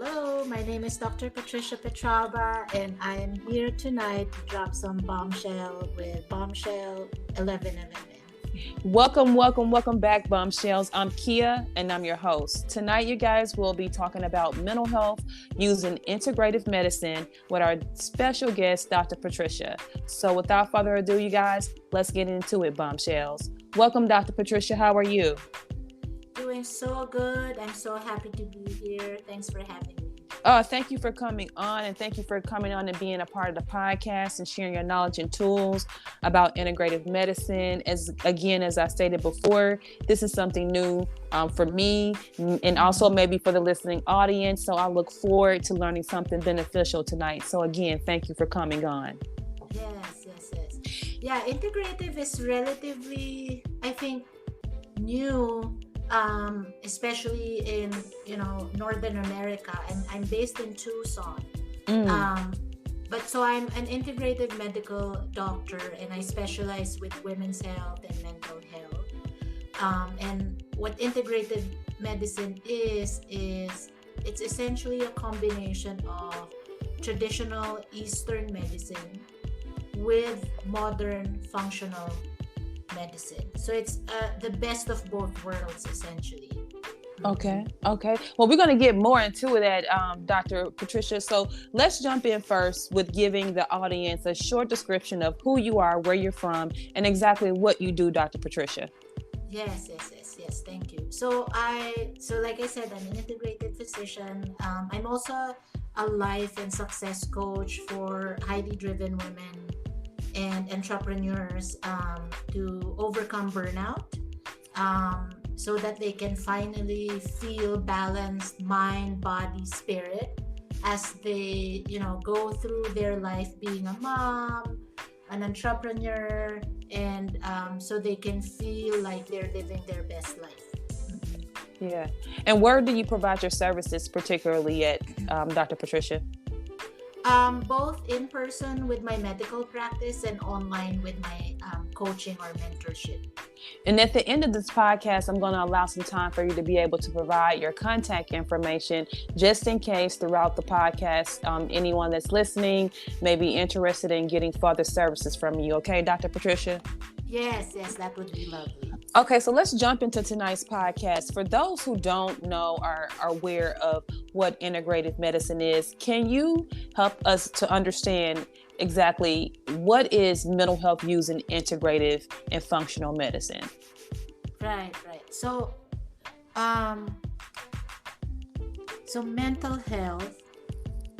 Hello, my name is Dr. Patricia Petrava, and I am here tonight to drop some bombshell with Bombshell 1111. Welcome back, Bombshells. I'm Kia, and I'm your host. Tonight, you guys will be talking about mental health using integrative medicine with our special guest, Dr. Patricia. So without further ado, you guys, let's get into it, Bombshells. Welcome, Dr. Patricia. How are you? Doing so good. I'm so happy to be here. Thanks for having me. Thank you for coming on, and thank you for coming on and being a part of the podcast and sharing your knowledge and tools about integrative medicine. As I stated before, this is something new for me and also maybe for the listening audience. So I look forward to learning something beneficial tonight. So again, thank you for coming on. Yes. Yeah, integrative is relatively, I think, new. Especially in Northern America, and I'm based in Tucson. But so I'm an integrative medical doctor, and I specialize with women's health and mental health. And what integrative medicine is it's essentially a combination of traditional Eastern medicine with modern functional medicine. So it's the best of both worlds, essentially. Okay. Well, we're going to get more into that, Dr. Patricia. So let's jump in first with giving the audience a short description of who you are, where you're from, and exactly what you do, Dr. Patricia. Yes. Thank you. So like I said, I'm an integrated physician. I'm also a life and success coach for highly driven women and entrepreneurs to overcome burnout, so that they can finally feel balanced mind, body, spirit as they go through their life being a mom, an entrepreneur, and so they can feel like they're living their best life. Yeah. And where do you provide your services particularly at, Dr. Patricia? Both in person with my medical practice and online with my coaching or mentorship. And at the end of this podcast, I'm going to allow some time for you to be able to provide your contact information, just in case throughout the podcast, anyone that's listening may be interested in getting further services from you. Okay, Dr. Patricia? Yes, that would be lovely. Okay, so let's jump into tonight's podcast. For those who don't know or are aware of what integrative medicine is, can you help us to understand exactly what is mental health using integrative and functional medicine? Right. So mental health,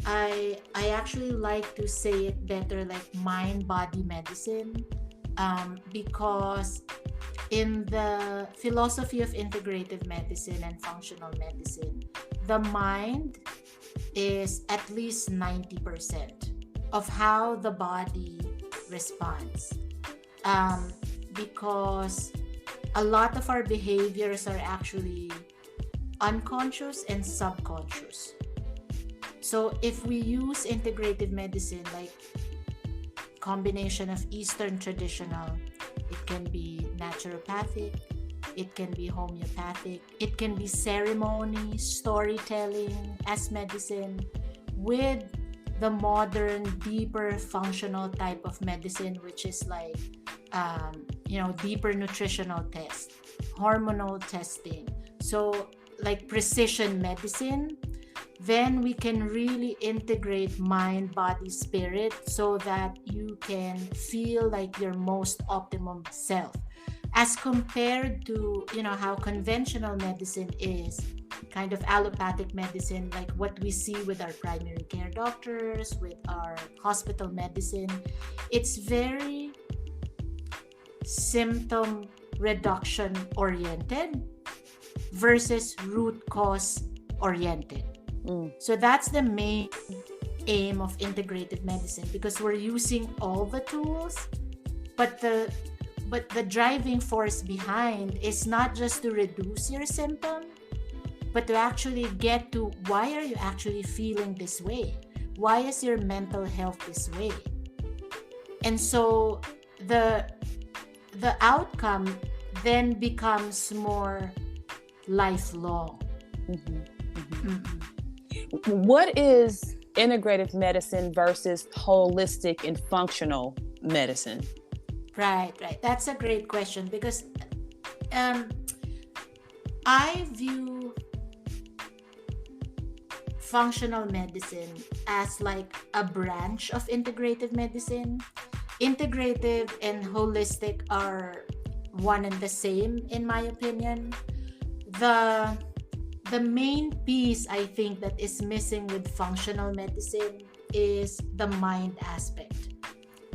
I actually like to say it better like mind-body medicine, because in the philosophy of integrative medicine and functional medicine, the mind is at least 90% of how the body responds. Because a lot of our behaviors are actually unconscious and subconscious. So if we use integrative medicine, like combination of Eastern traditional, it can be naturopathic, it can be homeopathic, it can be ceremony, storytelling as medicine, with the modern, deeper functional type of medicine, which is like, deeper nutritional test, hormonal testing. So like precision medicine, then we can really integrate mind, body, spirit so that you can feel like your most optimum self, as compared to how conventional medicine is, kind of allopathic medicine, like what we see with our primary care doctors, with our hospital medicine. It's very symptom reduction oriented versus root cause oriented. So that's the main aim of integrative medicine, because we're using all the tools, but the driving force behind is not just to reduce your symptom, but to actually get to why are you actually feeling this way? Why is your mental health this way? And so the outcome then becomes more lifelong. what is integrative medicine versus holistic and functional medicine? Right. That's a great question because um, I view functional medicine as like a branch of integrative medicine. Integrative and holistic are one and the same, in my opinion. The the main piece I think that is missing with functional medicine is the mind aspect.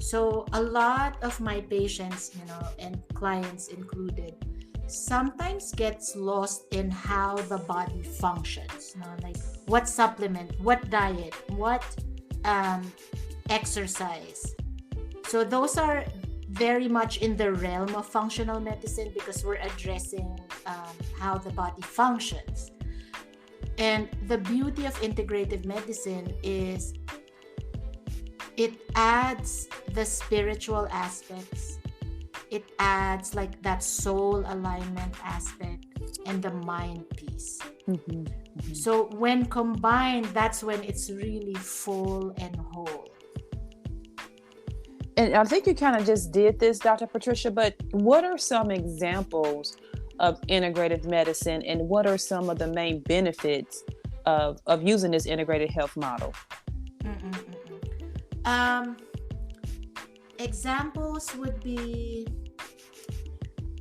So a lot of my patients, and clients included, sometimes gets lost in how the body functions. Like what supplement, what diet, what um, exercise. So those are very much in the realm of functional medicine because we're addressing how the body functions. And the beauty of integrative medicine is it adds the spiritual aspects, it adds like that soul alignment aspect and the mind piece. Mm-hmm. Mm-hmm. So when combined, that's when it's really full and whole. And I think you kind of just did this, Dr. Patricia, but what are some examples of integrative medicine and what are some of the main benefits of using this integrated health model? Examples would be,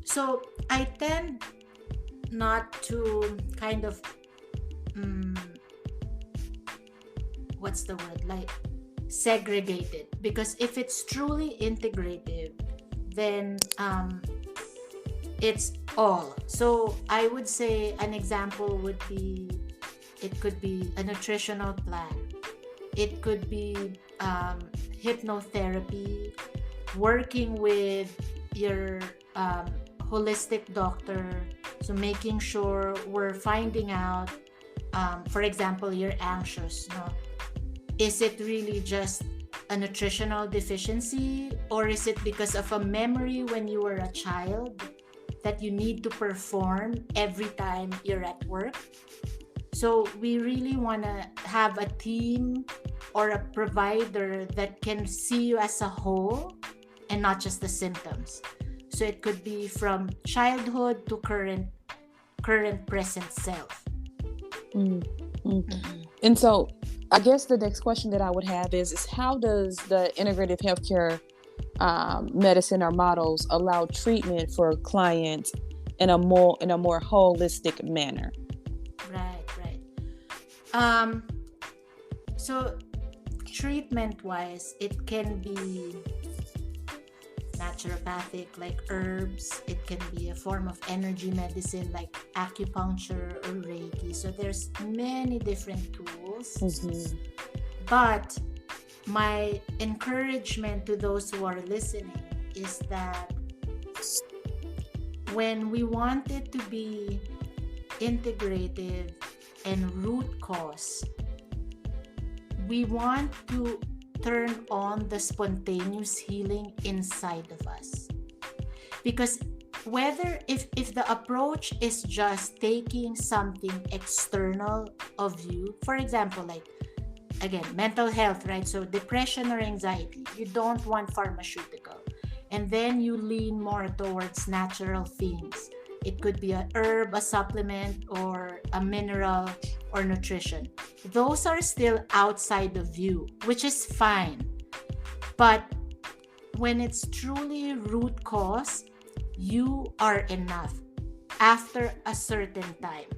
so I tend not to kind of what's the word, like segregate it, because if it's truly integrative, then it's all. So I would say an example would be, it could be a nutritional plan, it could be hypnotherapy, working with your holistic doctor, so making sure we're finding out, for example, you're anxious, is it really just a nutritional deficiency, or is it because of a memory when you were a child that you need to perform every time you're at work? So we really want to have a team or a provider that can see you as a whole and not just the symptoms. So it could be from childhood to current present self. Mm-hmm. And so I guess the next question that I would have is how does the integrative healthcare medicine or models allow treatment for clients in a more holistic manner? Right. So treatment wise, it can be naturopathic like herbs, it can be a form of energy medicine like acupuncture or Reiki. So there's many different tools. Mm-hmm. But my encouragement to those who are listening is that when we want it to be integrative and root cause, we want to turn on the spontaneous healing inside of us. Because whether if the approach is just taking something external of you, for example, like again, mental health, right? So depression or anxiety, you don't want pharmaceutical. And then you lean more towards natural things. It could be an herb, a supplement, or a mineral or nutrition. Those are still outside of you, which is fine. But when it's truly root cause, you are enough after a certain time.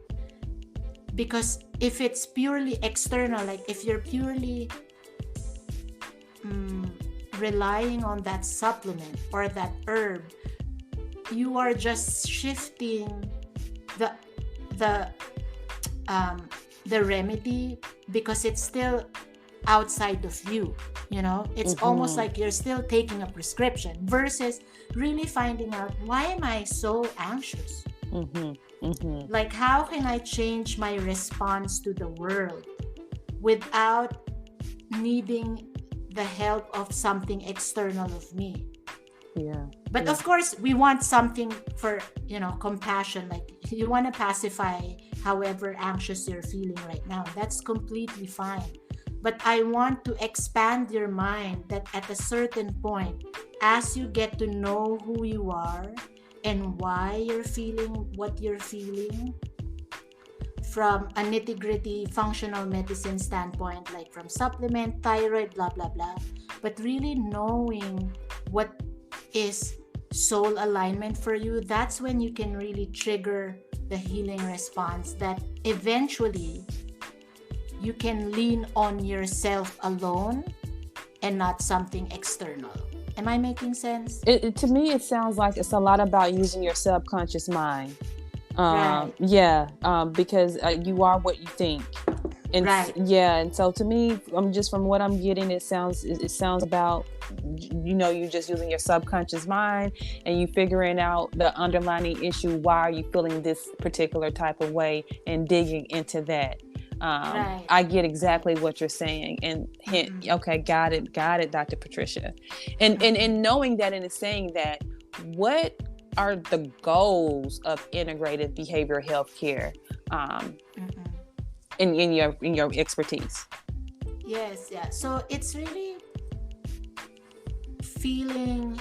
Because if it's purely external, like if you're purely relying on that supplement or that herb, you are just shifting the remedy because it's still outside of you. It's almost like you're still taking a prescription versus really finding out, why am I so anxious? Like, how can I change my response to the world without needing the help of something external of me? But of course, we want something for, compassion. Like, you want to pacify however anxious you're feeling right now. That's completely fine. But I want to expand your mind that at a certain point, as you get to know who you are and why you're feeling what you're feeling, from a nitty-gritty functional medicine standpoint, like from supplement, thyroid, blah blah blah, but really knowing what is soul alignment for you, that's when you can really trigger the healing response that eventually you can lean on yourself alone and not something external. Am I making sense? To me, it sounds like it's a lot about using your subconscious mind. Right. Yeah, because you are what you think. And Right. yeah, and so to me, just from what I'm getting, it sounds about, you just using your subconscious mind and you figuring out the underlying issue. Why are you feeling this particular type of way, and digging into that. Right. I get exactly what you're saying, and okay, got it, Dr. Patricia. And knowing that, and saying that, what are the goals of integrative behavioral health care in your expertise? Yes, yeah. So it's really feeling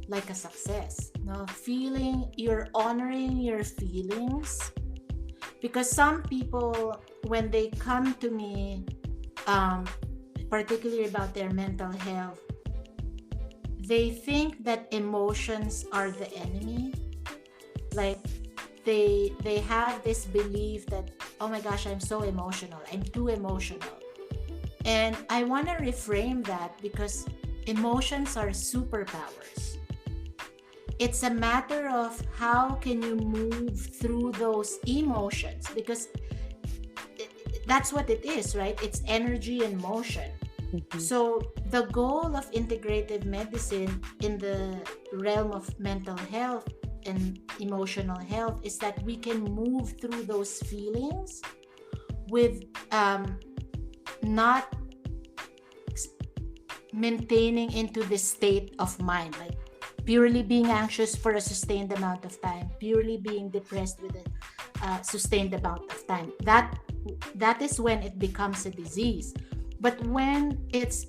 like a success. No, feeling you're honoring your feelings, because some people, when they come to me, particularly about their mental health, they think that emotions are the enemy. Like they have this belief that, oh my gosh, I'm so emotional, I'm too emotional. And I want to reframe that, because emotions are superpowers. It's a matter of how can you move through those emotions, because that's what it is, right? It's energy and motion. So the goal of integrative medicine in the realm of mental health and emotional health is that we can move through those feelings with not maintaining into this state of mind, like purely being anxious for a sustained amount of time, purely being depressed with a sustained amount of time. That is when it becomes a disease. But when it's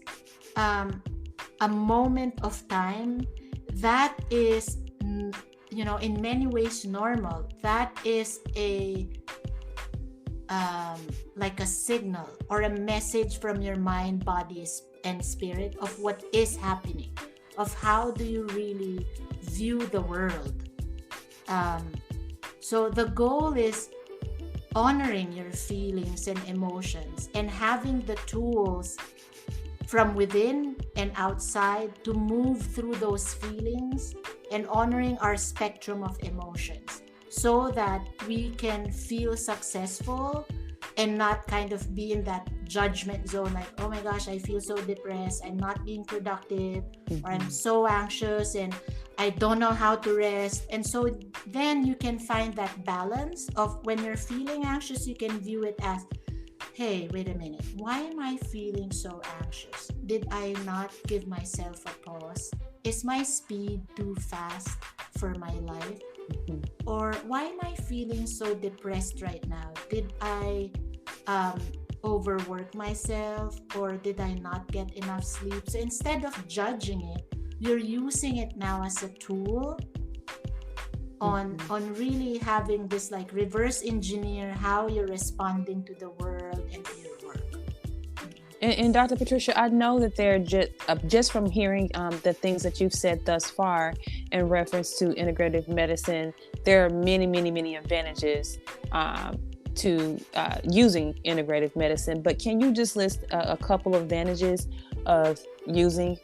a moment of time, that is, in many ways normal. That is like a signal or a message from your mind, body, and spirit of what is happening, of how do you really view the world. So the goal is honoring your feelings and emotions and having the tools from within and outside to move through those feelings, and honoring our spectrum of emotions so that we can feel successful and not kind of be in that judgment zone, like, oh my gosh, I feel so depressed, I'm not being productive, or I'm so anxious and I don't know how to rest. And so then you can find that balance of, when you're feeling anxious, you can view it as, hey, wait a minute, why am I feeling so anxious? Did I not give myself a pause? Is my speed too fast for my life? Or why am I feeling so depressed right now? Did I overwork myself, or did I not get enough sleep? So instead of judging it, you're using it now as a tool on really having this, like, reverse engineer how you're responding to the world and to your work. And Dr. Patricia, I know that they're just from hearing the things that you've said thus far in reference to integrative medicine, there are many, many, many advantages to using integrative medicine. But can you just list a couple of advantages of using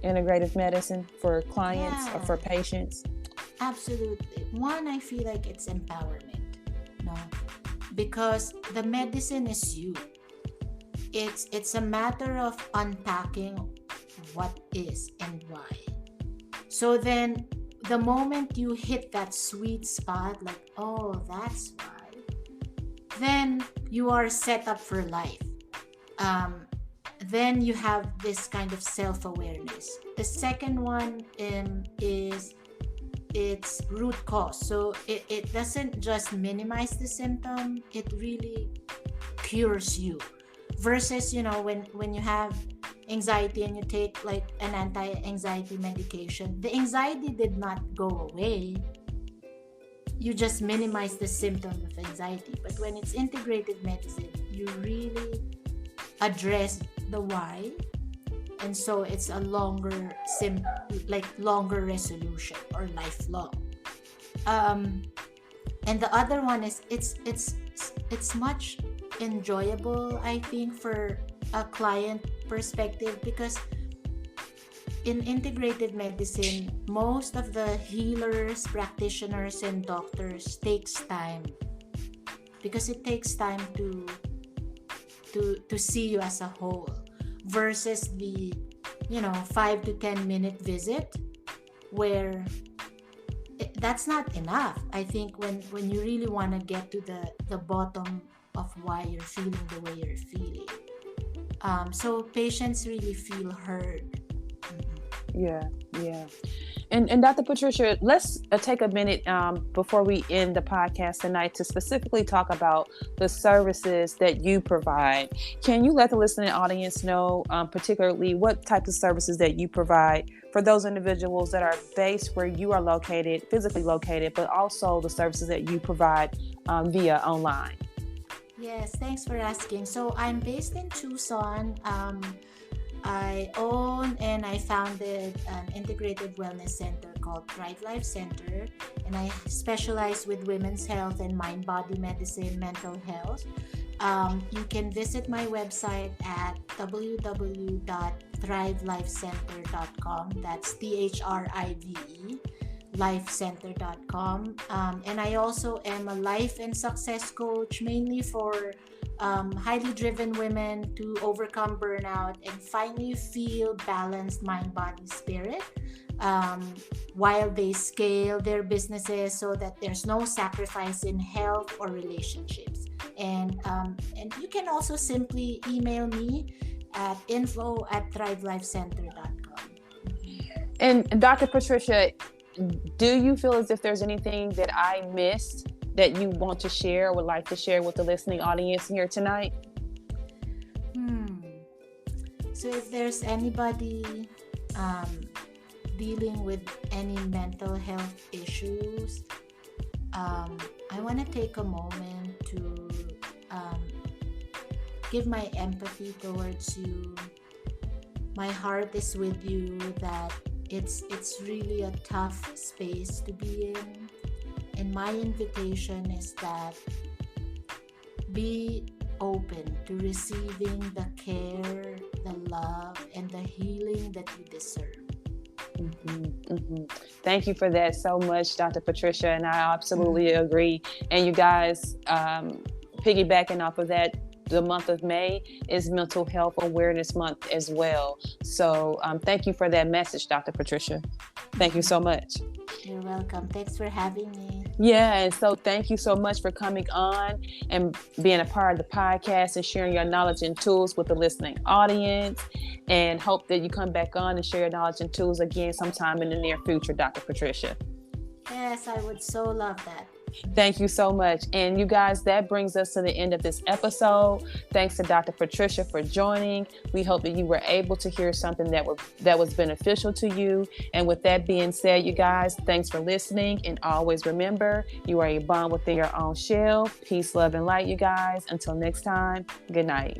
integrative medicine for clients or for patients? Absolutely. One, I feel like it's empowerment, no, because the medicine is you. It's a matter of unpacking what is and why. So then the moment you hit that sweet spot, like, oh, that's why, then you are set up for life. Then you have this kind of self-awareness. The second one is its root cause. So it doesn't just minimize the symptom, it really cures you. Versus, when you have anxiety and you take like an anti-anxiety medication, the anxiety did not go away. You just minimize the symptom of anxiety. But when it's integrative medicine, you really address the why, and so it's a longer resolution or lifelong. And the other one is it's much enjoyable, I think, for a client perspective, because in integrative medicine, most of the healers, practitioners, and doctors takes time, because it takes time to see you as a whole, versus the 5 to 10 minute visit, where that's not enough. I think when you really want to get to the bottom of why you're feeling the way you're feeling, so patients really feel heard. Yeah. And Dr. Patricia, let's take a minute before we end the podcast tonight to specifically talk about the services that you provide. Can you let the listening audience know particularly what type of services that you provide for those individuals that are based where you are located, physically located, but also the services that you provide via online? Yes, thanks for asking. So I'm based in Tucson. I own and I founded an integrative wellness center called Thrive Life Center, and I specialize with women's health and mind-body medicine, mental health. You can visit my website at www.thrivelifecenter.com. That's THRIVE, lifecenter.com. And I also am a life and success coach, mainly for highly driven women to overcome burnout and finally feel balanced mind, body, spirit, while they scale their businesses, so that there's no sacrifice in health or relationships. And you can also simply email me at info@thrivelifecenter.com. And Dr. Patricia, do you feel as if there's anything that I missed that you want to share or would like to share with the listening audience here tonight? So if there's anybody dealing with any mental health issues, I want to take a moment to give my empathy towards you. My heart is with you, that it's really a tough space to be in. And my invitation is that be open to receiving the care, the love, and the healing that you deserve. Thank you for that so much, Dr. Patricia, and I absolutely agree. And you guys, piggybacking off of that, the month of May is Mental Health Awareness Month as well. So thank you for that message, Dr. Patricia. Thank you so much. You're welcome. Thanks for having me. Yeah, and so thank you so much for coming on and being a part of the podcast and sharing your knowledge and tools with the listening audience, and hope that you come back on and share your knowledge and tools again sometime in the near future, Dr. Patricia. Yes, I would so love that. Thank you so much. And you guys, that brings us to the end of this episode. Thanks to Dr. Patricia for joining. We hope that you were able to hear something that was beneficial to you. And with that being said, you guys, thanks for listening. And always remember, you are a bomb within your own shell. Peace, love, and light, you guys. Until next time, good night.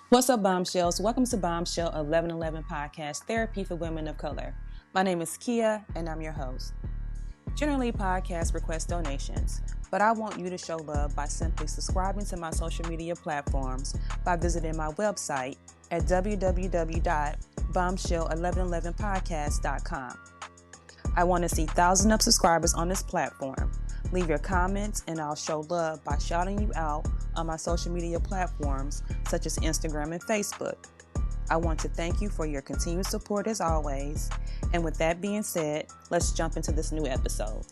What's up, Bombshells? Welcome to Bombshell 1111 Podcast, Therapy for Women of Color. My name is Kia, and I'm your host. Generally, podcasts request donations, but I want you to show love by simply subscribing to my social media platforms by visiting my website at www.bombshell1111podcast.com. I want to see thousands of subscribers on this platform. Leave your comments and I'll show love by shouting you out on my social media platforms such as Instagram and Facebook. I want to thank you for your continued support as always. And with that being said, let's jump into this new episode.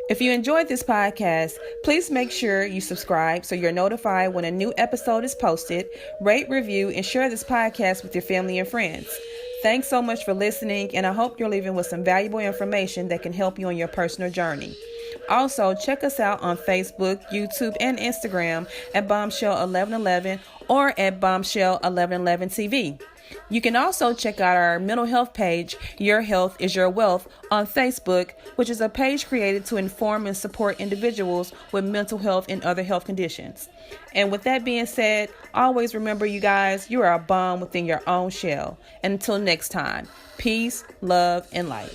If you enjoyed this podcast, please make sure you subscribe so you're notified when a new episode is posted, rate, review, and share this podcast with your family and friends. Thanks so much for listening, and I hope you're leaving with some valuable information that can help you on your personal journey. Also, check us out on Facebook, YouTube, and Instagram at Bombshell1111 or at Bombshell1111 TV. You can also check out our mental health page, Your Health is Your Wealth, on Facebook, which is a page created to inform and support individuals with mental health and other health conditions. And with that being said, always remember, you guys, you are a bomb within your own shell. And until next time, peace, love, and light.